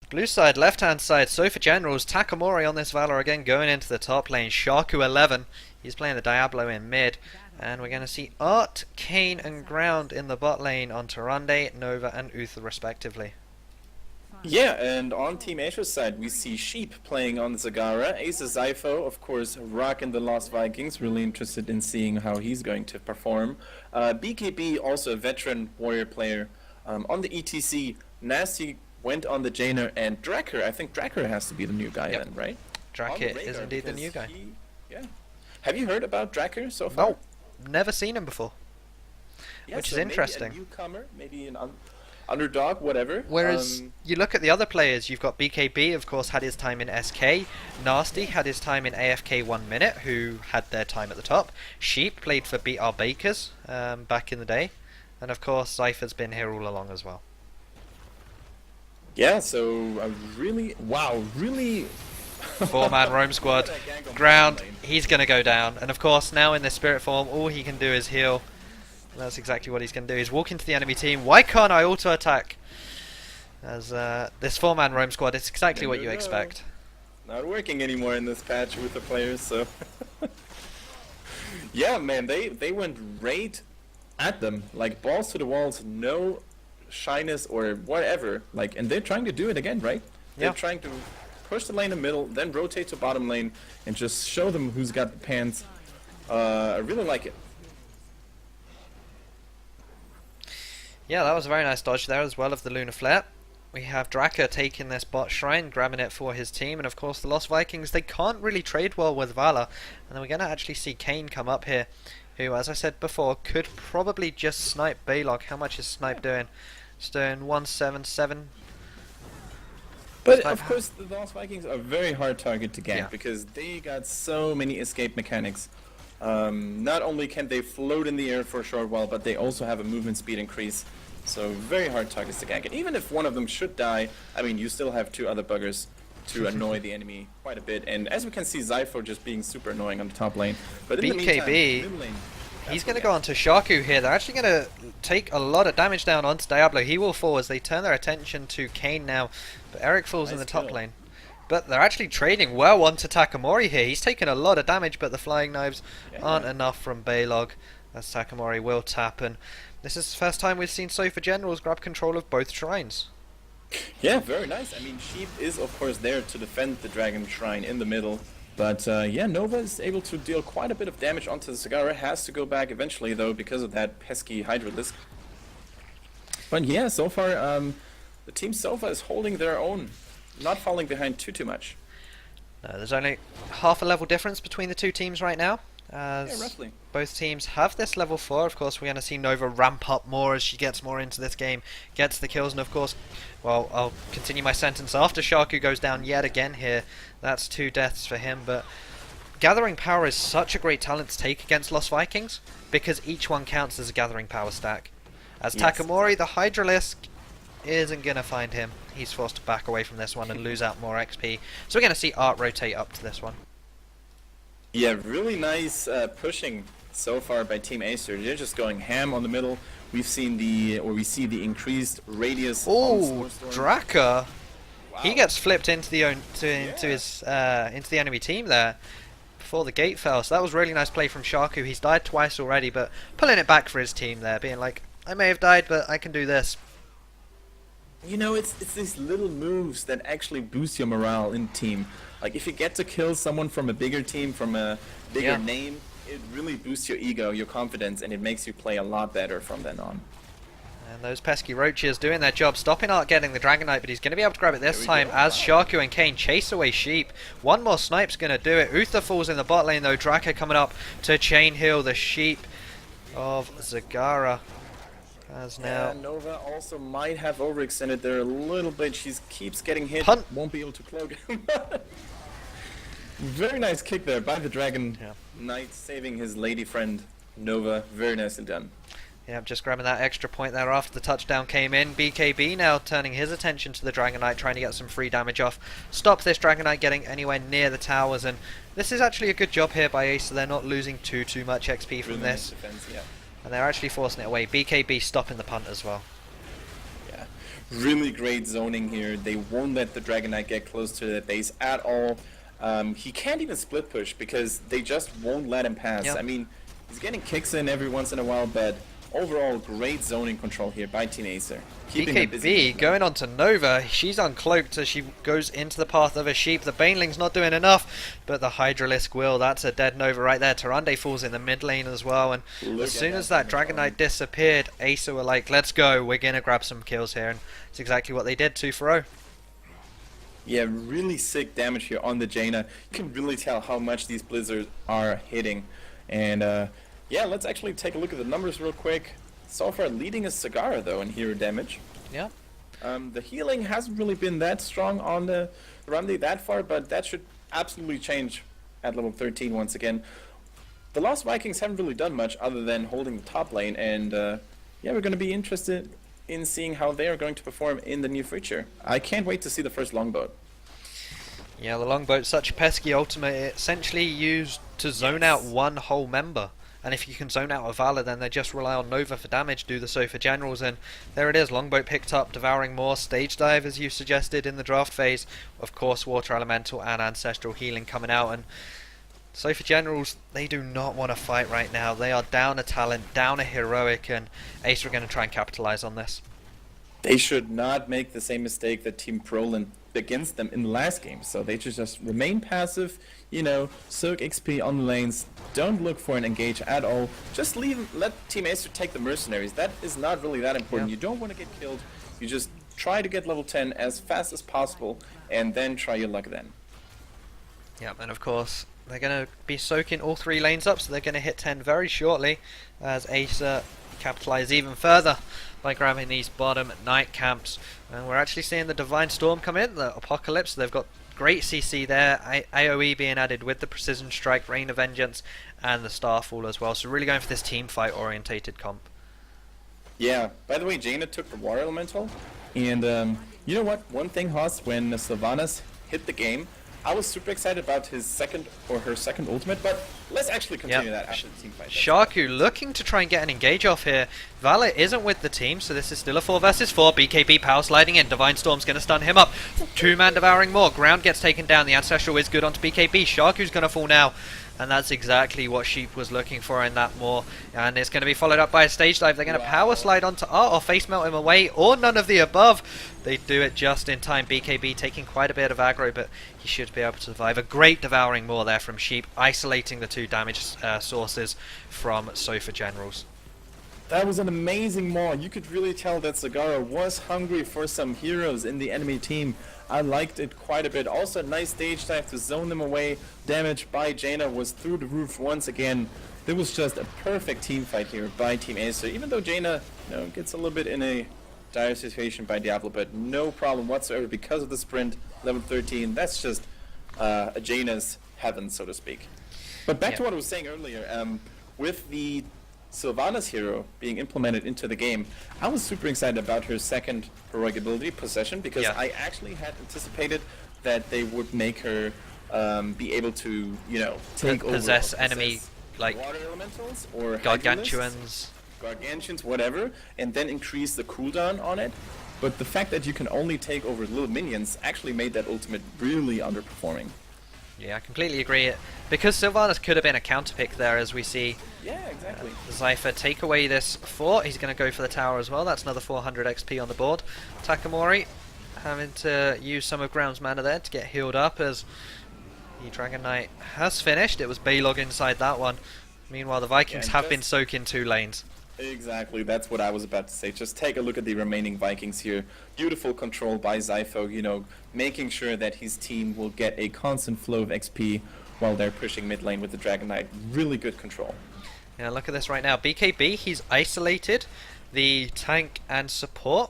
Blue side, left hand side, Sofa Generals, Takamori on this Valor again going into the top lane, Shaku 11, he's playing the Diablo in mid, and we're going to see Art, Kane and Ground in the bot lane on Tyrande, Nova and Uther respectively. Yeah, and on Team Acer's side, we see Sheep playing on Zagara, Acer Zypho, of course, rocking the Lost Vikings, really interested in seeing how he's going to perform. BKB, also a veteran warrior player. On the ETC, Nasty went on the Jainer, and Dracker, I think Dracker has to be the new guy then, right? Dracker is indeed the new guy. Yeah. Have you heard about Dracker so far? No, never seen him before, Yeah, which so is interesting. Maybe a newcomer, maybe an underdog, whatever. Whereas you look at the other players, you've got BKB, of course, had his time in SK. Nasty had his time in AFK 1 Minute, who had their time at the top. Sheep played for BR Bakers back in the day. And of course, Cypher's been here all along as well. Yeah, so really 4-man roam squad. Ground, he's going to go down. And of course, now in this spirit form, all he can do is heal. And that's exactly what he's going to do. He's walk into the enemy team. Why can't I auto attack? As this 4-man roam squad, it's exactly what you expect. Not working anymore in this patch with the players, so yeah, man, they went right at them, like balls to the walls, no shyness or whatever. Like, and they're trying to do it again, right? They're trying to push the lane in the middle, then rotate to bottom lane, and just show them who's got the pants. I really like it. Yeah, that was a very nice dodge there as well of the Lunar Flare. We have Draka taking this bot shrine, grabbing it for his team, and of course the Lost Vikings, they can't really trade well with Valor. And then we're going to actually see Kane come up here, who, as I said before, could probably just snipe Balog. How much is Snipe doing? It's doing 177. But of course the Lost Vikings are a very hard target to gank because they got so many escape mechanics. Not only can they float in the air for a short while, but they also have a movement speed increase. So very hard targets to gank. And even if one of them should die, I mean, you still have 2 other buggers to annoy the enemy quite a bit. And as we can see, Zypho just being super annoying on the top lane. But in BKB, the meantime, mid lane, he's going to go onto Shaku here. They're actually going to take a lot of damage down onto Diablo. He will fall as they turn their attention to Kane now. But Eric falls in the top lane. But they're actually trading well onto Takamori here. He's taken a lot of damage, but the flying knives aren't enough from Balog. As Takamori will tap, and this is the first time we've seen Sofa Generals grab control of both shrines. Yeah, very nice. I mean, Sheep is of course there to defend the Dragon Shrine in the middle. But yeah, Nova is able to deal quite a bit of damage onto the Zagara. Has to go back eventually though because of that pesky Hydralisk. But yeah, so far the Team Sofa is holding their own. Not falling behind too much. No, there's only half a level difference between the two teams right now. Yeah, roughly. Both teams have this level 4. Of course, we're going to see Nova ramp up more as she gets more into this game, gets the kills, and of course, well, I'll continue my sentence after Shaku goes down yet again here. That's 2 deaths for him, but Gathering Power is such a great talent to take against Lost Vikings because each one counts as a Gathering Power stack. As Takamori, the Hydralisk, isn't going to find him. He's forced to back away from this one and lose out more XP. So we're going to see Art rotate up to this one. Yeah, really nice pushing so far by Team Acer. They're just going ham on the middle. We see the increased radius. Oh, Draka! Wow. He gets flipped into the into the enemy team there before the gate fell. So that was really nice play from Shaku. He's died twice already, but pulling it back for his team there, being like, I may have died, but I can do this. You know, it's these little moves that actually boost your morale in team. Like if you get to kill someone from a bigger team, from a bigger name, it really boosts your ego, your confidence, and it makes you play a lot better from then on. And those pesky roaches doing their job, stopping Art getting the Dragon Knight, but he's going to be able to grab it this time as Shaku and Kane chase away Sheep. One more snipe's going to do it. Uther falls in the bot lane though. Draka coming up to chain heal the Sheep of Zagara. As now, Nova also might have overextended there a little bit. She keeps getting hit. Punt. Won't be able to cloak him. Very nice kick there by the Dragon Knight, saving his lady friend Nova. Very nicely done. Yeah, just grabbing that extra point there after the touchdown came in. BKB now turning his attention to the Dragon Knight, trying to get some free damage off. Stop this Dragon Knight getting anywhere near the towers, and this is actually a good job here by Acer. They're not losing too much XP from really this. Nice defense, yeah. And they're actually forcing it away. BKB stopping the punt as well. Yeah, Really great zoning here. They won't let the Dragon Knight get close to the base at all. He can't even split push because they just won't let him pass. Yep. I mean, he's getting kicks in every once in a while, but overall great zoning control here by Team Acer. Keeping them busy. BKB going on to Nova. She's uncloaked as she goes into the path of a sheep. The Baneling's not doing enough, but the Hydralisk will. That's a dead Nova right there. Tyrande falls in the mid lane as well, and as soon as that Dragon Knight disappeared, Acer were like, let's go, we're gonna grab some kills here, and it's exactly what they did, 2-0. Yeah, really sick damage here on the Jaina. You can really tell how much these Blizzards are hitting. And yeah, let's actually take a look at the numbers real quick. So far leading is Sagara though in hero damage. Yeah. The healing hasn't really been that strong on the Ramdi that far, but that should absolutely change at level 13 once again. The Lost Vikings haven't really done much other than holding the top lane, and yeah, we're going to be interested in seeing how they are going to perform in the near future. I can't wait to see the first longboat. Yeah, the longboat's such a pesky ultimate. It's essentially used to zone out one whole member. And if you can zone out a Valor, then they just rely on Nova for damage, do the so for generals, and there it is. Longboat picked up, devouring more. Stage dive, as you suggested in the draft phase. Of course, Water Elemental and Ancestral Healing coming out. And so for generals, they do not want to fight right now. They are down a talent, down a heroic, and Ace are going to try and capitalize on this. They should not make the same mistake that Team Prolin against them in the last game. So they should just remain passive, you know, soak XP on the lanes, don't look for an engage at all. Just let Team Acer take the mercenaries. That is not really that important. Yeah. You don't want to get killed. You just try to get level 10 as fast as possible and then try your luck then. Yep, and of course, they're going to be soaking all three lanes up, so they're going to hit 10 very shortly as Acer capitalize even further by grabbing these bottom night camps. And we're actually seeing the Divine Storm come in, the Apocalypse. They've got great CC there, AoE being added with the Precision Strike, Rain of Vengeance, and the Starfall as well. So really going for this team fight orientated comp. Yeah, by the way, Jaina took the Water Elemental, and you know what? One thing, Haas, when Sylvanas hit the game, I was super excited about his second or her second ultimate, but let's actually continue that after the team fight. Shaku looking to try and get an engage off here. Valor isn't with the team, so this is still a 4 versus 4. BKB power sliding in. Divine Storm's going to stun him up. Two-man devouring more. Ground gets taken down. The Ancestral is good onto BKB. Shaku's going to fall now. And that's exactly what Sheep was looking for in that Maw. And it's going to be followed up by a stage dive. They're going to power slide onto Art or face melt him away, or none of the above. They do it just in time. BKB taking quite a bit of aggro, but he should be able to survive. A great devouring Maw there from Sheep, isolating the two damage sources from Sofa Generals. That was an amazing Maw. You could really tell that Sagara was hungry for some heroes in the enemy team. I liked it quite a bit. Also, a nice stage dive to zone them away. Damage by Jaina was through the roof once again. There was just a perfect team fight here by Team Acer. Even though Jaina, you know, gets a little bit in a dire situation by Diablo, but no problem whatsoever because of the sprint, level 13. That's just a Jaina's heaven, so to speak. But back to what I was saying earlier, with the Sylvanas hero being implemented into the game, I was super excited about her second heroic ability, Possession, because I actually had anticipated that they would make her be able to, you know, take over, possess enemy like water elementals or gargantuans, whatever, and then increase the cooldown on it. But the fact that you can only take over little minions actually made that ultimate really underperforming. Yeah, I completely agree. Because Sylvanas could have been a counter pick there, as we see. Yeah, exactly. Zypher take away this fort. He's going to go for the tower as well. That's another 400 XP on the board. Takamori having to use some of Ground's mana there to get healed up, as the Dragon Knight has finished. It was Baylog inside that one. Meanwhile, the Vikings have been soaking two lanes. Exactly, that's what I was about to say. Just take a look at the remaining Vikings here. Beautiful control by Zypho, you know, making sure that his team will get a constant flow of XP while they're pushing mid lane with the Dragon Knight. Really good control. Yeah, look at this right now. BKB, he's isolated the tank and support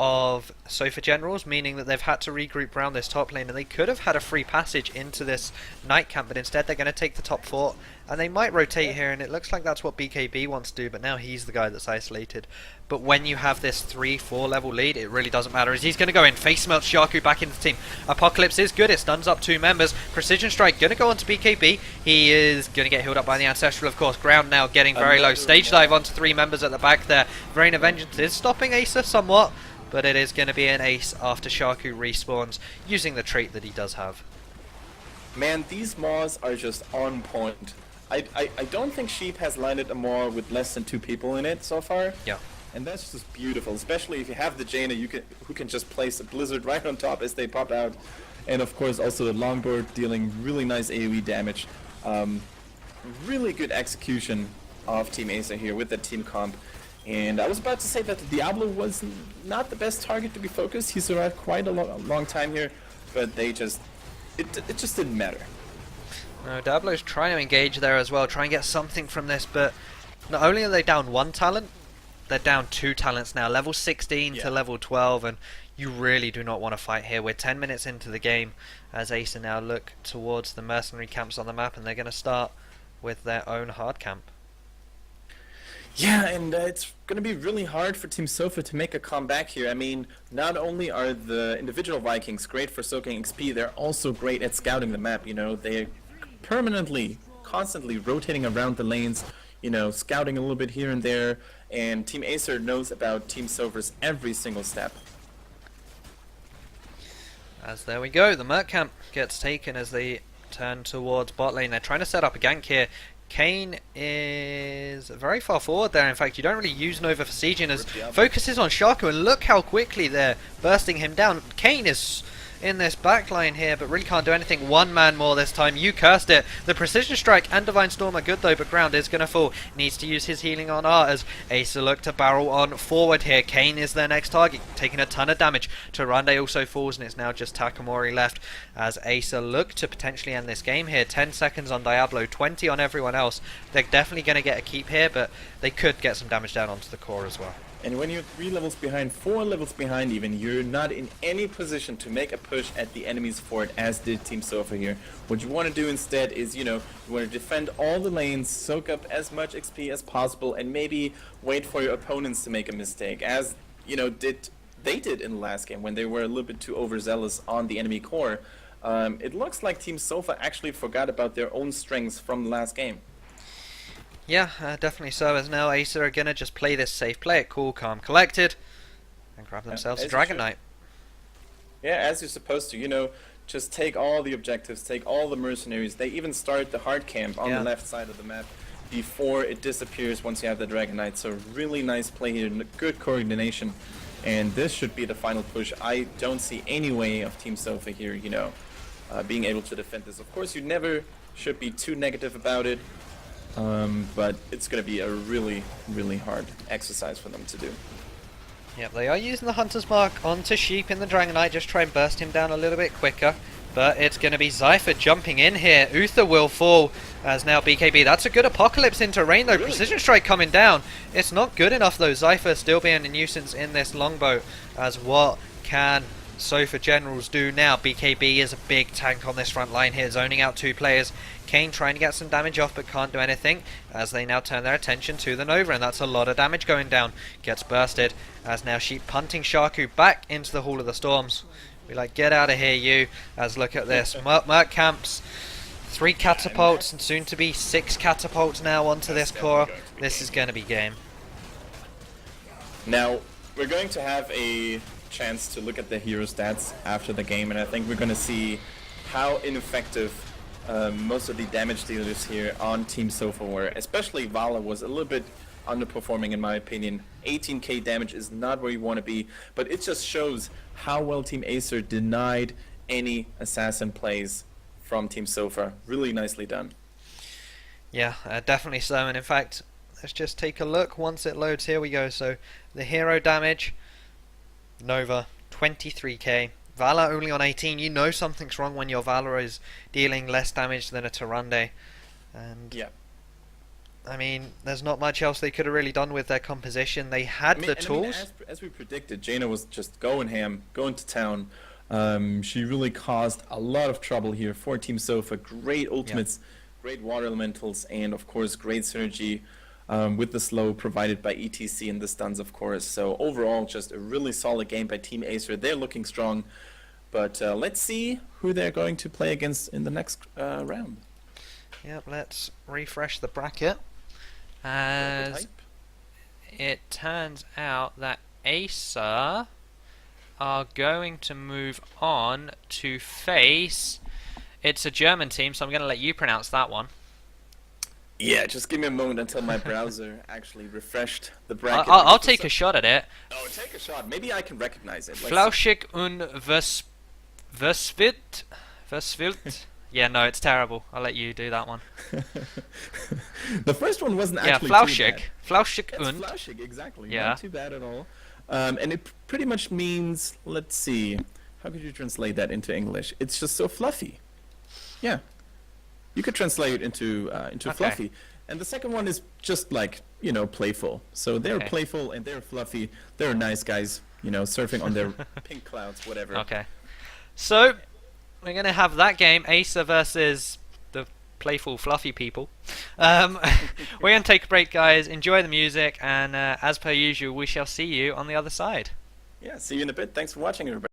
of Sofa Generals, meaning that they've had to regroup around this top lane, and they could have had a free passage into this night camp, but instead they're going to take the top fort, and they might rotate here, and it looks like that's what BKB wants to do, but now he's the guy that's isolated. But when you have this 3-4 level lead, it really doesn't matter, as he's going to go in, face melt Shaku back into the team. Apocalypse is good, it stuns up two members. Precision Strike going to go onto BKB. He is going to get healed up by the Ancestral, of course. Ground now getting very low. Stage dive onto three members at the back there. Rain of Vengeance is stopping Acer somewhat. but it is going to be an ace after Shaku respawns using the trait that he does have. Man, these Maws are just on point. I don't think Sheep has landed a Maw with less than 2 people in it so far. Yeah. And that's just beautiful, especially if you have the Jaina who can just place a Blizzard right on top as they pop out. And of course also the Longbow dealing really nice AoE damage. Really good execution of Team Acer here with the team comp. And I was about to say that the Diablo was not the best target to be focused. He survived quite a long time here, but it just didn't matter. No, Diablo's trying to engage there as well, try and get something from this, but not only are they down 1 talent, they're down 2 talents now, level 16 to level 12, and you really do not want to fight here. We're 10 minutes into the game as Acer now look towards the mercenary camps on the map, and they're going to start with their own hard camp. Yeah, and it's going to be really hard for Team Sofa to make a comeback here. I mean, not only are the individual Vikings great for soaking XP, they're also great at scouting the map, you know. They're constantly rotating around the lanes, you know, scouting a little bit here and there, and Team Acer knows about Team Sofa's every single step. As there we go, the Merc camp gets taken as they turn towards bot lane. They're trying to set up a gank here. Kane is very far forward there. In fact, you don't really use Nova for sieging as focuses on Shaku, and look how quickly they're bursting him down. Kane is in this backline here, but really can't do anything. 1 man more this time. You cursed it. The Precision Strike and Divine Storm are good though, but Ground is going to fall. Needs to use his healing on R as Acer look to barrel on forward here. Kane is their next target, taking a ton of damage. Tyrande also falls, and it's now just Takamori left as Acer look to potentially end this game here. 10 seconds on Diablo, 20 on everyone else. They're definitely going to get a keep here, but they could get some damage down onto the core as well. And when you're 3 levels behind, 4 levels behind even, you're not in any position to make a push at the enemy's fort, as did Team Sofa here. What you want to do instead is, you know, you want to defend all the lanes, soak up as much XP as possible, and maybe wait for your opponents to make a mistake, as, you know, they did in the last game when they were a little bit too overzealous on the enemy core. It looks like Team Sofa actually forgot about their own strengths from the last game. Yeah, definitely so, as now Acer are going to just play this safe, play it cool, calm, collected, and grab themselves a Dragon Knight. Yeah, as you're supposed to, you know, just take all the objectives, take all the mercenaries. They even start the hard camp on the left side of the map before it disappears once you have the Dragon Knight. So really nice play here, good coordination, and this should be the final push. I don't see any way of Team Sofa here, you know, being able to defend this. Of course, you never should be too negative about it. But it's going to be a really, really hard exercise for them to do. Yep, they are using the Hunter's Mark onto Sheep in the Dragon Knight, just try and burst him down a little bit quicker. But it's going to be Zypher jumping in here. Uther will fall as now BKB. That's a good Apocalypse into rain though. Really? Precision Strike coming down. It's not good enough though. Zypher still being a nuisance in this longbow. As what can Sofa Generals do now? BKB is a big tank on this front line here, zoning out 2 players. Kane trying to get some damage off but can't do anything as they now turn their attention to the Nova, and that's a lot of damage going down. Gets bursted as now Sheep punting Shaku back into the Hall of the Storms. Be like, get out of here you, as look at this. Merc camps, 3 catapults and soon to be 6 catapults now onto this core. This is going to be game. Now, we're going to have a chance to look at the hero stats after the game, and I think we're going to see how ineffective most of the damage dealers here on Team Sofa were. Especially Vala was a little bit underperforming in my opinion. 18k damage is not where you want to be, but it just shows how well Team Acer denied any assassin plays from Team Sofa. Really nicely done. Yeah, definitely so, and in fact, let's just take a look once it loads. Here we go. So the hero damage, Nova 23k, Vala only on 18. You know something's wrong when your Vala is dealing less damage than a Tyrande. And yeah, I mean, there's not much else they could have really done with their composition. They had the tools. As we predicted, Jaina was just going ham, going to town. She really caused a lot of trouble here for Team Sofa. Great ultimates, great water elementals, and of course great synergy with the slow provided by ETC and the stuns, of course. So overall, just a really solid game by Team Acer. They're looking strong, but let's see who they're going to play against in the next round. Yep, let's refresh the bracket. As it turns out that Acer are going to move on to face... It's a German team, so I'm going to let you pronounce that one. Yeah, just give me a moment until my browser actually refreshed the bracket. I'll take a shot at it. Oh, take a shot. Maybe I can recognize it. Flauschig und Verswilt. Yeah, no, it's terrible. I'll let you do that one. The first one wasn't Yeah, actually Flauschig. too bad. Flauschig It's und. Flauschig, exactly. Yeah. Not too bad at all. And it pretty much means, let's see, how could you translate that into English? It's just so fluffy. Yeah. You could translate it into Okay. fluffy. And the second one is just like, you know, playful. So they're Okay. playful and they're fluffy. They're nice guys, you know, surfing on their pink clouds, whatever. Okay. So, we're going to have that game, Acer versus the playful, fluffy people. We're going to take a break, guys. Enjoy the music, and as per usual, we shall see you on the other side. Yeah, see you in a bit. Thanks for watching, everybody.